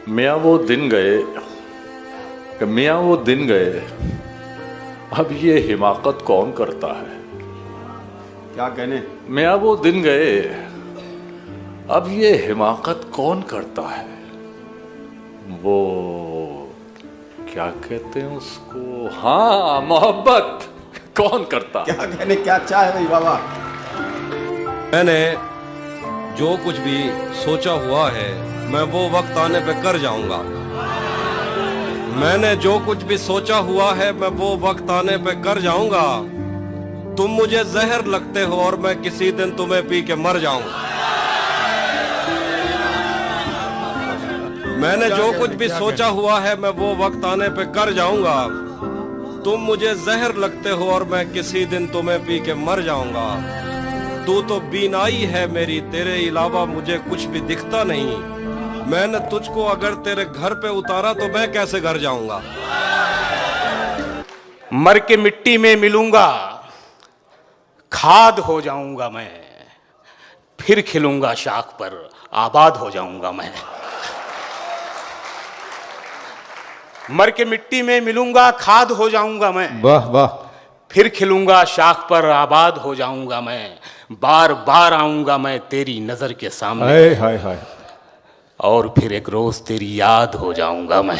मियाँ वो दिन गए कि मियाँ वो दिन गए, अब ये हिमाकत कौन करता है। क्या कहने? मियाँ वो दिन गए, अब ये हिमाकत कौन करता है। वो क्या कहते हैं उसको, हाँ मोहब्बत कौन करता है। क्या कहने, क्या चाह रही बाबा? मैंने जो कुछ भी सोचा हुआ है मैं वो वक्त आने पे कर जाऊंगा। मैंने जो कुछ भी सोचा हुआ है मैं वो वक्त आने पे कर जाऊंगा। तुम मुझे जहर लगते हो और मैं किसी दिन तुम्हें पी के मर जाऊंगा। मैंने जो कुछ भी सोचा हुआ है मैं वो वक्त आने पे कर जाऊंगा। तुम मुझे जहर लगते हो और मैं किसी दिन तुम्हें पी के मर जाऊंगा। तू तो बीनाई है मेरी, तेरे अलावा मुझे कुछ भी दिखता नहीं। मैंने तुझको अगर तेरे घर पे उतारा तो मैं कैसे घर जाऊंगा। मर के मिट्टी में मिलूंगा, खाद हो जाऊंगा मैं, फिर खिलूंगा शाख पर, आबाद हो जाऊंगा मैं। मर के मिट्टी में मिलूंगा, खाद हो जाऊंगा मैं, वाह वाह। फिर खिलूंगा शाख पर, आबाद हो जाऊंगा मैं। बार बार आऊंगा मैं तेरी नजर के सामने, हाय हाय हाय। और फिर एक रोज तेरी याद हो जाऊंगा मैं।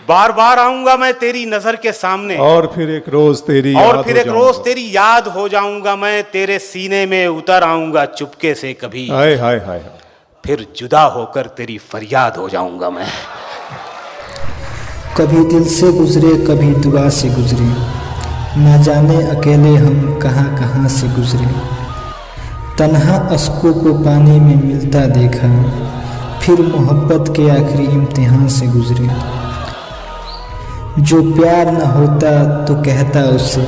बार बार आऊंगा मैं तेरी नजर के सामने, और फिर एक रोज तेरी और फिर एक रोज तेरी याद हो जाऊंगा मैं। तेरे सीने में उतर आऊंगा चुपके से कभी, हाय हाय हाय। फिर जुदा होकर तेरी फरियाद हो जाऊंगा मैं। कभी दिल से गुजरे कभी दुआ से गुजरे, ना जाने अकेले हम कहाँ कहाँ से गुजरे। तन्हा अश्कों को पानी में मिलता देखा, फिर मोहब्बत के आखिरी इम्तिहान से गुजरे। जो प्यार न होता तो कहता उसे,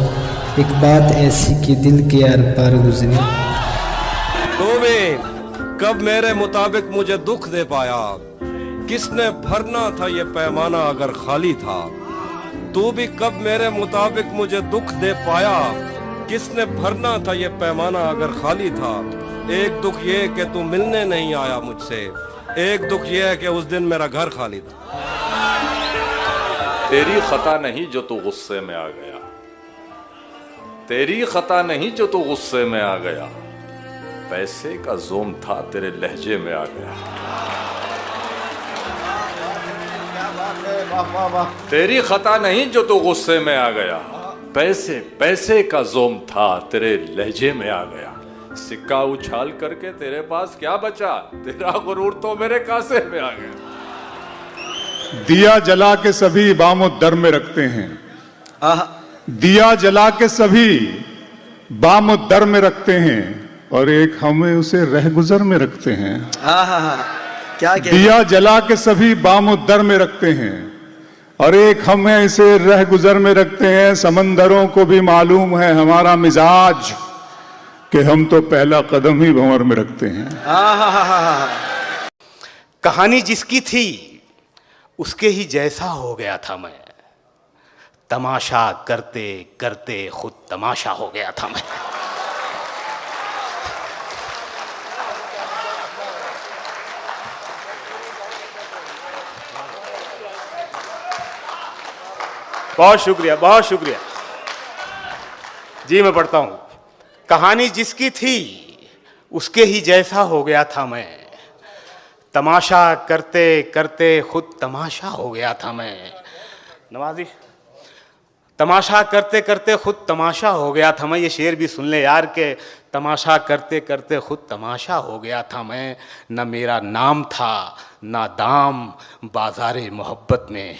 एक बात ऐसी कि दिल के आर पार गुजरे। तो भी कब मेरे मुताबिक मुझे दुख दे पाया, किसने भरना था ये पैमाना अगर खाली था। तू भी कब मेरे मुताबिक मुझे दुख दे पाया, किसने भरना था ये पैमाना अगर खाली था। एक दुख ये कि तू मिलने नहीं आया मुझसे, एक दुख ये है कि उस दिन मेरा घर खाली था। तेरी खता नहीं जो तू गुस्से में आ गया, तेरी खता नहीं जो तू गुस्से में आ गया। पैसे का जोम था तेरे लहजे में आ गया। वाह वाह वाह। तेरी खता नहीं जो तू गुस्से में आ गया, पैसे पैसे का जोम था तेरे लहजे में आ गया। सिक्का उछाल करके तेरे पास क्या बचा, तेरा गुरूर तो मेरे कासे में आ गया। दिया जला के सभी बामो दर में रखते हैं, दिया जला के सभी बामो दर में रखते हैं, और एक हमें उसे रह गुजर में रखते हैं। क्या दिया जला के सभी बामो दर में रखते हैं, और एक हमें इसे रह गुजर में रखते हैं। समंदरों को भी मालूम है हमारा मिजाज, कि हम तो पहला कदम ही भंवर में रखते हैं। कहानी जिसकी थी उसके ही जैसा हो गया था मैं, तमाशा करते करते खुद तमाशा हो गया था मैं। बहुत शुक्रिया, बहुत शुक्रिया जी। मैं पढ़ता हूं। कहानी जिसकी थी उसके ही जैसा हो गया था मैं, तमाशा करते करते खुद तमाशा हो गया था मैं। नवाजी, तमाशा करते करते खुद तमाशा हो गया था मैं। ये शेर भी सुन ले यार, के तमाशा करते करते खुद तमाशा हो गया था मैं। न मेरा नाम था ना दाम बाजारे मोहब्बत में।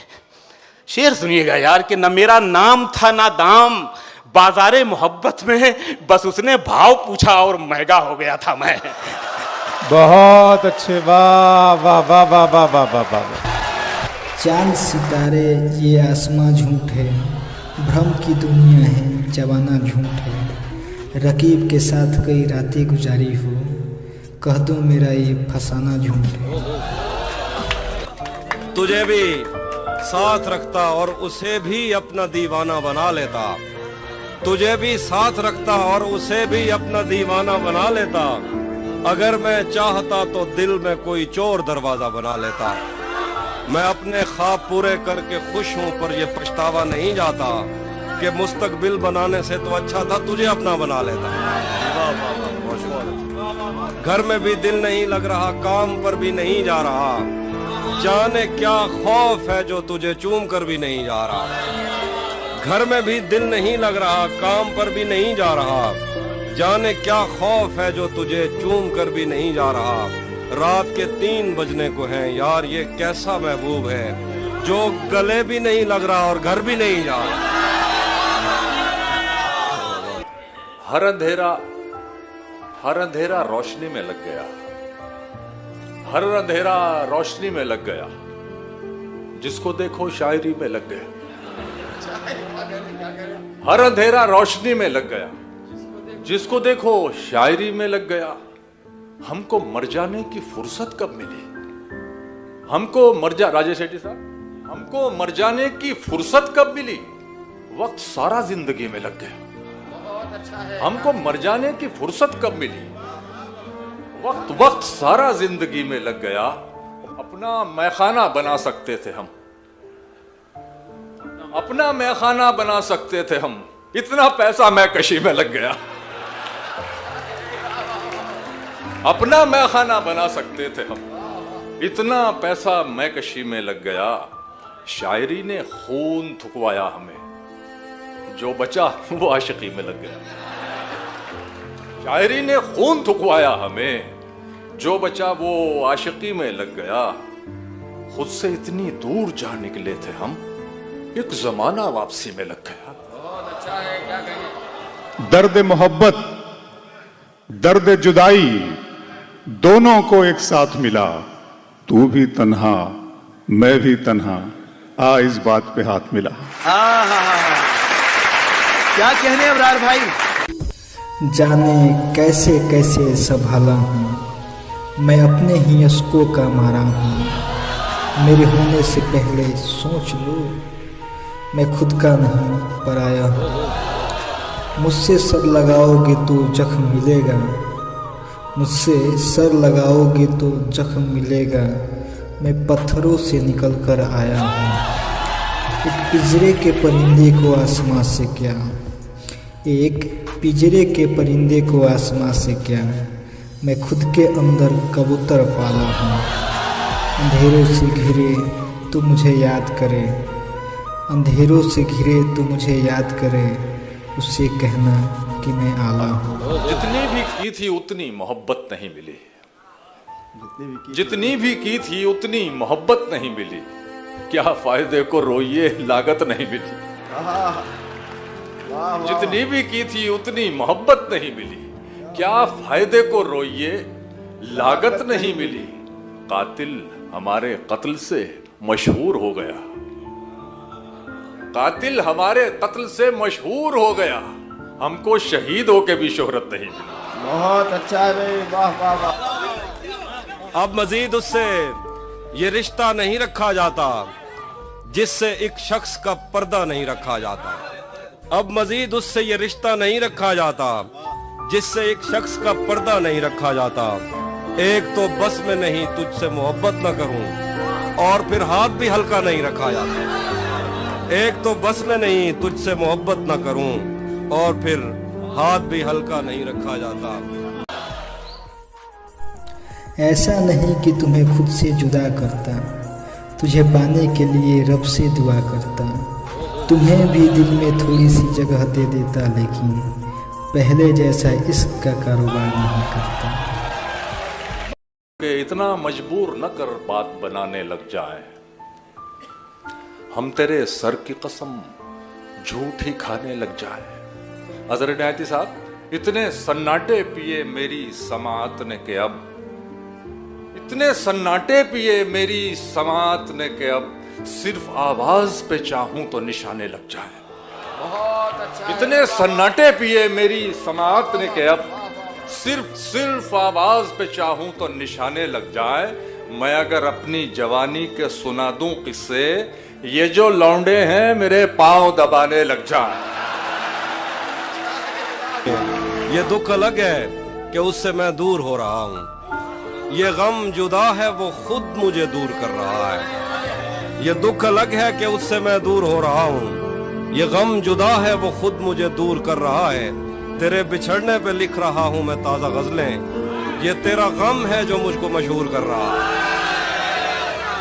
शेर सुनिएगा यार, कि न मेरा नाम था ना दाम बाजारे मोहब्बत में, बस उसने भाव पूछा और महंगा हो गया था मैं। बहुत अच्छे, वाह वाह वाह वाह वाह वाह वाह वाह। चांद सितारे ये आसमां झूठ है, भ्रम की दुनिया है जवाना झूठ है। रकीब के साथ कई रातें गुजारी हो, कह दो मेरा ये फसाना झूठ है। तुझे भी साथ रखता और उसे भी अपना दीवाना बना लेता, तुझे भी साथ रखता और उसे भी अपना दीवाना बना लेता। अगर मैं चाहता तो दिल में कोई चोर दरवाजा बना लेता। मैं अपने ख्वाब पूरे करके खुश हूं, पर यह पछतावा नहीं जाता कि मुस्तकबिल बनाने से तो अच्छा था तुझे अपना बना लेता। घर में भी दिल नहीं लग रहा, काम पर भी नहीं जा रहा, जाने क्या खौफ है जो तुझे चूम कर भी नहीं जा रहा। घर में भी दिल नहीं लग रहा, काम पर भी नहीं जा रहा, जाने क्या खौफ है जो तुझे चूम कर भी नहीं जा रहा। रात के 3 बजने को हैं यार, ये कैसा महबूब है जो गले भी नहीं लग रहा और घर भी नहीं जा रहा। हर अंधेरा रोशनी में लग गया, हर अंधेरा रोशनी में लग गया, जिसको देखो शायरी में लग गया। हर अंधेरा रोशनी में लग गया, जिसको देखो शायरी में लग गया। हमको मर जाने की फुर्सत कब मिली? राजेश शेट्टी साहब, हमको मर जाने की फुर्सत कब मिली? वक्त सारा जिंदगी में लग गया। हमको मर जाने की फुर्सत कब मिली? वक्त सारा जिंदगी में लग गया। अपना मैखाना बना सकते थे हम, अपना मैखाना बना सकते थे हम, इतना पैसा मैकशी में लग गया। अपना मैखाना बना सकते थे हम, इतना पैसा मैकशी में लग गया। शायरी ने खून थुकवाया हमें, जो बचा वो आशिकी में लग गया। शायरी ने खून थुकवाया हमें, जो बचा वो आशिकी में लग गया। खुद से इतनी दूर जा निकले थे हम, एक जमाना वापसी में लग गया। दर्द मोहब्बत, दर्द जुदाई, दोनों को एक साथ मिला। तू भी तन्हा, मैं भी तन्हा, आ इस बात पे हाथ मिला। क्या कहने अबरार भाई। जाने कैसे कैसे संभाला हूँ, मैं अपने ही अश्कों का मारा हूँ। मेरे होने से पहले सोच लो, मैं खुद का नहीं पराया हूँ। मुझसे सर लगाओगे तो जख्म मिलेगा, मुझसे सर लगाओगे तो जख्म मिलेगा। मैं पत्थरों से निकल कर आया हूँ। एक पिंजरे के परिंदे को आसमां से क्या, एक पिंजरे के परिंदे को आसमां से क्या, मैं खुद के अंदर कबूतर पाला हूँ। अंधेरों से घिरे तो मुझे याद करे, अंधेरों से घिरे तो मुझे याद करे, उससे कहना कि मैं आला हूँ। जितनी भी की थी उतनी मोहब्बत नहीं मिली, जितनी भी की थी उतनी मोहब्बत नहीं मिली। क्या फायदे को रोइए लागत नहीं मिली। जितनी भी की थी उतनी मोहब्बत नहीं मिली। क्या फायदे को रोइए लागत नहीं मिली। कातिल हमारे कत्ल से मशहूर हो गया, कातिल हमारे कत्ल से मशहूर हो गया। हमको शहीद होके भी शोहरत नहीं मिली। बहुत अच्छा है भाई, वाह वाह वाह। अब मजीद उससे ये रिश्ता नहीं रखा जाता जिससे एक शख्स का पर्दा नहीं रखा जाता। अब मजीद उससे ये रिश्ता नहीं रखा जाता जिससे एक शख्स का पर्दा नहीं रखा जाता। एक तो बस में नहीं तुझसे मोहब्बत न करूं, और फिर हाथ भी हल्का नहीं रखा जाता। एक तो बस में नहीं तुझसे मोहब्बत न करूं, और फिर हाथ भी हल्का नहीं रखा जाता। ऐसा नहीं कि तुम्हें खुद से जुदा करता, तुझे पाने के लिए रब से दुआ करता। तुम्हें भी दिल में थोड़ी सी जगह दे देता, लेकिन पहले जैसा इश्क का कारोबार नहीं करता। कि इतना मजबूर न कर बात बनाने लग जाए, हम तेरे सर की कसम झूठ ही खाने लग जाए। अजहर इनायती साहब, इतने सन्नाटे पिए मेरी समाअत ने के अब, इतने सन्नाटे पिए मेरी समाअत ने के अब, सिर्फ आवाज पे चाहूं तो निशाने लग जाए। इतने सन्नाटे पिए मेरी समाअत ने के अब, सिर्फ आवाज पे चाहूं तो निशाने लग जाए। मैं अगर अपनी जवानी के सुना दूं किस्से, ये जो लौंडे हैं मेरे पांव दबाने लग जाए। ये दुख अलग है कि उससे मैं दूर हो रहा हूँ। ये गम जुदा है वो खुद मुझे दूर कर रहा है। ये दुख अलग है कि उससे मैं दूर हो रहा हूँ। ये गम जुदा है वो खुद मुझे दूर कर रहा है। तेरे बिछड़ने पे लिख रहा हूँ मैं ताज़ा गज़लें। ये तेरा गम है जो मुझको मशहूर कर रहा है।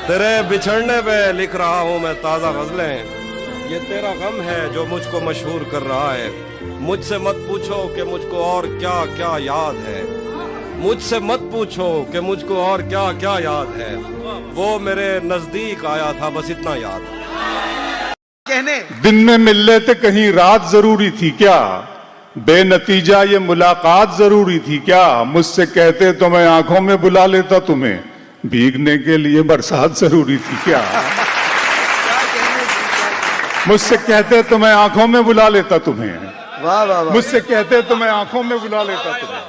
तेरे बिछड़ने पे लिख रहा हूँ मैं ताज़ा गज़लें। ये तेरा गम है जो मुझको मशहूर कर रहा है। मुझसे मत पूछो कि मुझको और क्या क्या याद है। मुझसे मत पूछो कि मुझको और क्या क्या याद है। वो मेरे नजदीक आया था बस इतना याद है। दिन में मिल लेते कहीं रात जरूरी थी क्या? बेनतीजा ये मुलाकात जरूरी थी क्या? मुझसे कहते तो मैं आंखों में बुला लेता तुम्हें। भीगने के लिए बरसात जरूरी थी क्या? मुझसे कहते तो मैं आंखों में बुला लेता तुम्हें। वाह वाह वाह। मुझसे कहते तो मैं आंखों में बुला लेता तुम्हें।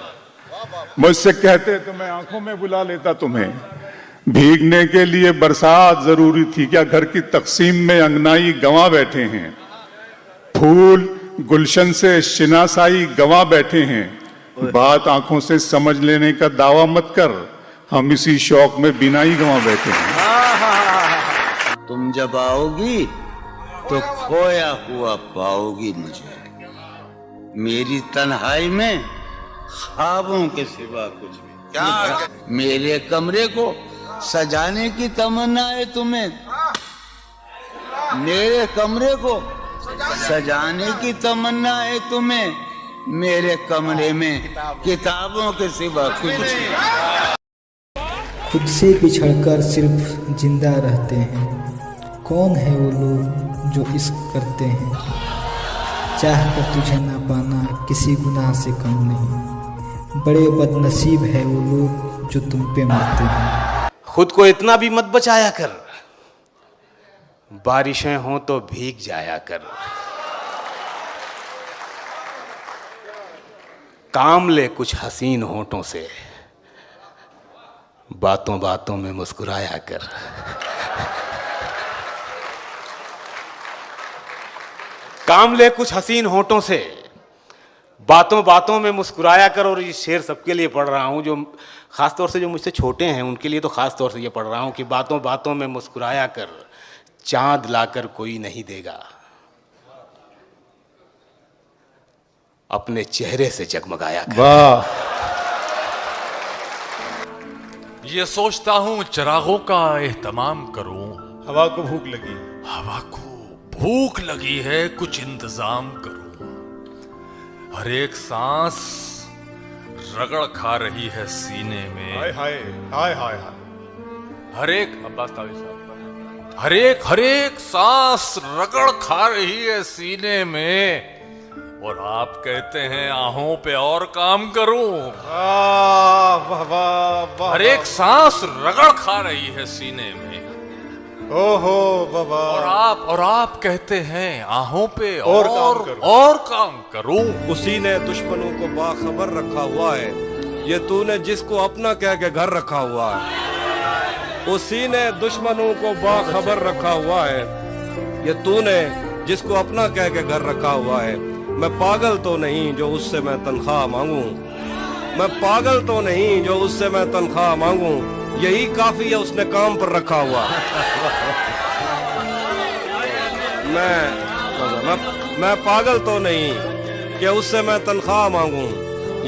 मुझसे कहते तो मैं आंखों में बुला लेता तुम्हें। भीगने के लिए बरसात जरूरी थी क्या? घर की तकसीम में अंगनाई गंवा बैठे हैं। फूल गुलशन से शिनासाई गंवा बैठे हैं। बात आंखों से समझ लेने का दावा मत कर। हम इसी शौक में बिनाई गंवा बैठे हैं। तुम जब आओगी तो खोया हुआ पाओगी मुझे। मेरी तन्हाई में ख्वाबों के सिवा कुछ भी क्या? मेरे कमरे को सजाने की तमन्ना है तुम्हें। मेरे कमरे को सजाने की तमन्ना है तुम्हें। मेरे कमरे में किताबों के सिवा कुछ नहीं। खुद से बिछड़कर सिर्फ जिंदा रहते हैं। कौन है वो लोग जो इश्क करते हैं? चाह कर तुझे ना पाना किसी गुनाह से कम नहीं। बड़े बदनसीब है वो लोग जो तुम पे मरते हैं। खुद को इतना भी मत बचाया कर। बारिशें हों तो भीग जाया कर। काम ले कुछ हसीन होठों से। बातों बातों में मुस्कुराया कर। काम ले कुछ हसीन होठों से। बातों बातों में मुस्कुराया कर। और ये शेर सबके लिए पढ़ रहा हूँ, जो खास तौर से जो मुझसे छोटे हैं उनके लिए तो खास तौर से ये पढ़ रहा हूँ कि बातों बातों में मुस्कुराया कर। चांद लाकर कोई नहीं देगा, अपने चेहरे से जगमगाया कर। वाह। ये सोचता हूँ चिरागों का एहतमाम करूं। हवा को भूख लगी। हवा को भूख लगी है, कुछ इंतजाम करूं। हर एक सांस रगड़ खा रही है सीने में। हाय हाय हाय हाय हाय। हर एक अब्बास तावी साहब, हर एक सांस रगड़ खा रही है सीने में। और आप कहते हैं आहों पे और काम करूं। वाह वाह वाह वाह। हर एक सांस रगड़ खा रही है सीने में। ओहो बाबा। और आप कहते हैं आहों पे और काम करूं। और काम करूं। उसी ने दुश्मनों को बाखबर रखा हुआ है। ये तूने जिसको अपना कह के घर रखा हुआ है। उसी ने दुश्मनों को बाखबर रखा हुआ है। ये तूने जिसको अपना कह के घर रखा हुआ है। मैं पागल तो नहीं जो उससे मैं तनख्वाह मांगूं। मैं पागल तो नहीं जो उससे मैं तनख्वाह मांगूं। यही काफी है उसने काम पर रखा हुआ। मैं पागल तो नहीं कि उससे मैं तनख्वाह मांगूं।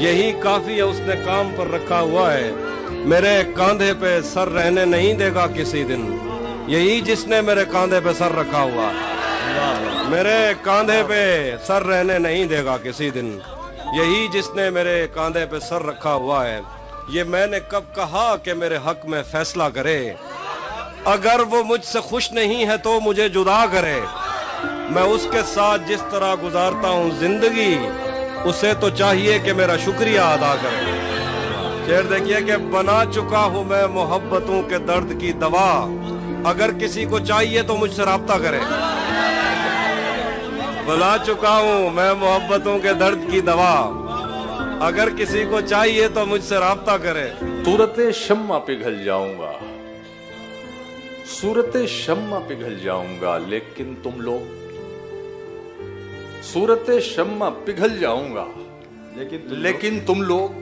यही काफी है उसने काम पर रखा हुआ है। मेरे कांधे पे सर रहने नहीं देगा किसी दिन। यही जिसने मेरे कांधे पे सर रखा हुआ। मेरे कांधे पे सर रहने नहीं देगा किसी दिन। यही जिसने मेरे कांधे पे सर रखा हुआ है। ये मैंने कब कहा कि मेरे हक में फैसला करे। अगर वो मुझसे खुश नहीं है तो मुझे जुदा करे। मैं उसके साथ जिस तरह गुजारता हूँ जिंदगी, उसे तो चाहिए कि मेरा शुक्रिया अदा करे। शेर देखिए कि बना चुका हूँ मैं मोहब्बतों के दर्द की दवा। अगर किसी को चाहिए तो मुझसे राब्ता करे। बना चुका हूँ मैं मोहब्बतों के दर्द की दवा। अगर किसी को चाहिए तो मुझसे राब्ता करे। सूरते शम्मा पिघल जाऊंगा, सूरते शम्मा पिघल जाऊंगा, लेकिन तुम लोग। सूरते शम्मा पिघल जाऊंगा लेकिन तुम लोग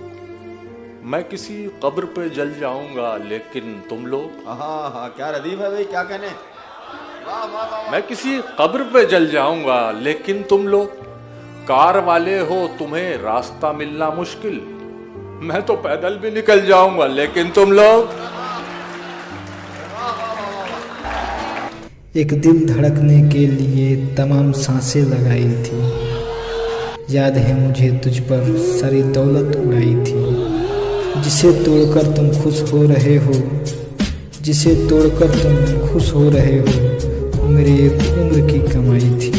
मैं किसी कब्र पे जल जाऊंगा लेकिन तुम लोग, हाँ हाँ, क्या रदीफ है भाई, क्या कहने। मैं किसी कब्र पे जल जाऊंगा लेकिन तुम लोग कार वाले हो, तुम्हें रास्ता मिलना मुश्किल। मैं तो पैदल भी निकल जाऊंगा लेकिन तुम लोग। एक दिल धड़कने के लिए तमाम सांसें लगाई थी। याद है मुझे तुझ पर सारी दौलत उड़ाई थी। जिसे तोड़कर तुम खुश हो रहे हो, जिसे तोड़कर तुम खुश हो रहे हो, मेरी एक उम्र की कमाई थी।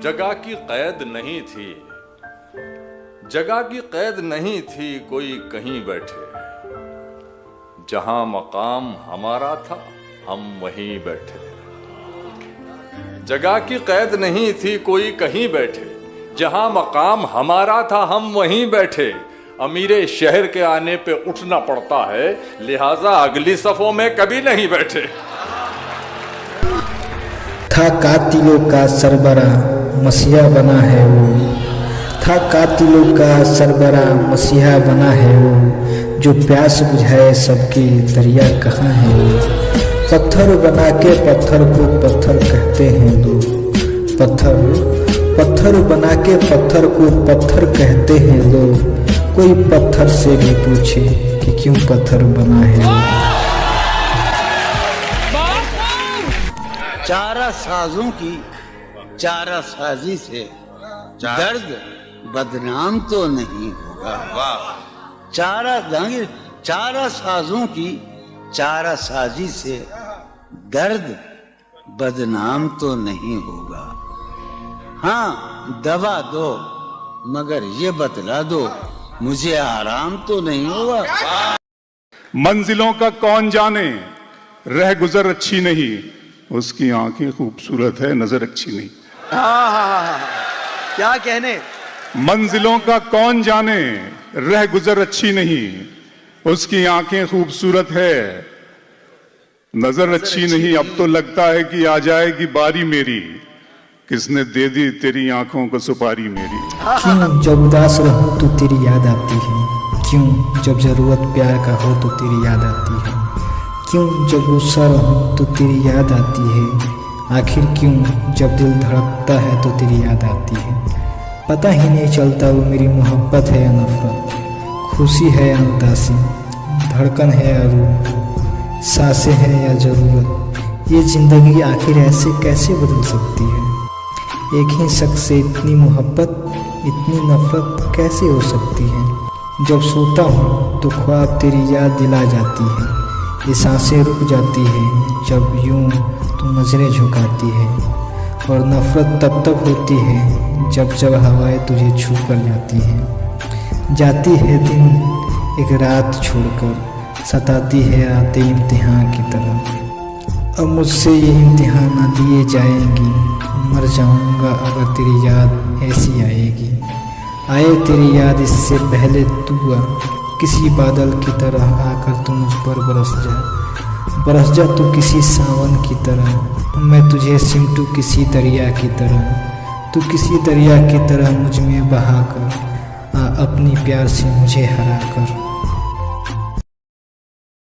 जगह की कैद नहीं थी, जगह की कैद नहीं थी, कोई कहीं बैठे। जहां मकाम हमारा था हम वहीं बैठे। जगह की कैद नहीं थी, कोई कहीं बैठे। जहां मकाम हमारा था हम वहीं बैठे। अमीरे शहर के आने पे उठना पड़ता है, लिहाजा अगली सफों में कभी नहीं बैठे। था कातिलों का सरबरा मसीहा बना है वो, था कातिलों का सरबरा मसीहा बना है वो, जो प्यास बुझाए सबकी दरिया कहाँ है वो। पत्थर बना के पत्थर को पत्थर कहते हैं लोग, पत्थर बना के पत्थर को पत्थर कहते हैं लोग। कोई पत्थर से भी पूछे कि क्यों पत्थर बना है वो। चारा साजों की चारा साजी से दर्द बदनाम तो नहीं होगा। वाह। चारा साजों की चारा साजी से दर्द बदनाम तो नहीं होगा। हाँ, दवा दो मगर ये बतला दो मुझे आराम तो नहीं होगा। मंजिलों का कौन जाने, रह गुजर अच्छी नहीं, उसकी आंखें खूबसूरत है नजर अच्छी नहीं। क्या कहने। मंजिलों का कौन जाने, रह गुजर अच्छी नहीं, उसकी आंखें खूबसूरत है नजर अच्छी नहीं। अब तो लगता है कि आ जाएगी बारी मेरी, किसने दे दी तेरी आंखों को सुपारी मेरी। क्यों जब उदास रहूं तो तेरी याद आती है, क्यों जब जरूरत प्यार का हो तो तेरी याद आती है, क्यों जब गुस्सा रहूं तो तेरी याद आती है, आखिर क्यों जब दिल धड़कता है तो तेरी याद आती है। पता ही नहीं चलता वो मेरी मोहब्बत है या नफरत, खुशी है या उदासी, धड़कन है या रूह, सांसें हैं या ज़रूरत। ये ज़िंदगी आखिर ऐसे कैसे बदल सकती है। एक ही शख्स से इतनी मोहब्बत इतनी नफरत कैसे हो सकती है। जब सोता हूँ तो ख्वाब तेरी याद दिला जाती है, ये सांसें रुक जाती है जब यूं तू नजरें झुकाती है। और नफरत तब तक होती है जब जब हवाएं तुझे छू कर जाती हैं। जाती है दिन एक रात छोड़कर, सताती है आते इम्तिहान की तरह। अब मुझसे ये इम्तिहान ना दिए जाएंगी, मर जाऊंगा अगर तेरी याद ऐसी आएगी। आए तेरी याद इससे पहले तू आ, किसी बादल की तरह आकर तू मुझ पर बरस जा तू किसी सावन की तरह। मैं तुझे सिमटू किसी दरिया की तरह, तू किसी दरिया की तरह मुझ में बहा कर आ अपनी प्यार से मुझे हरा कर।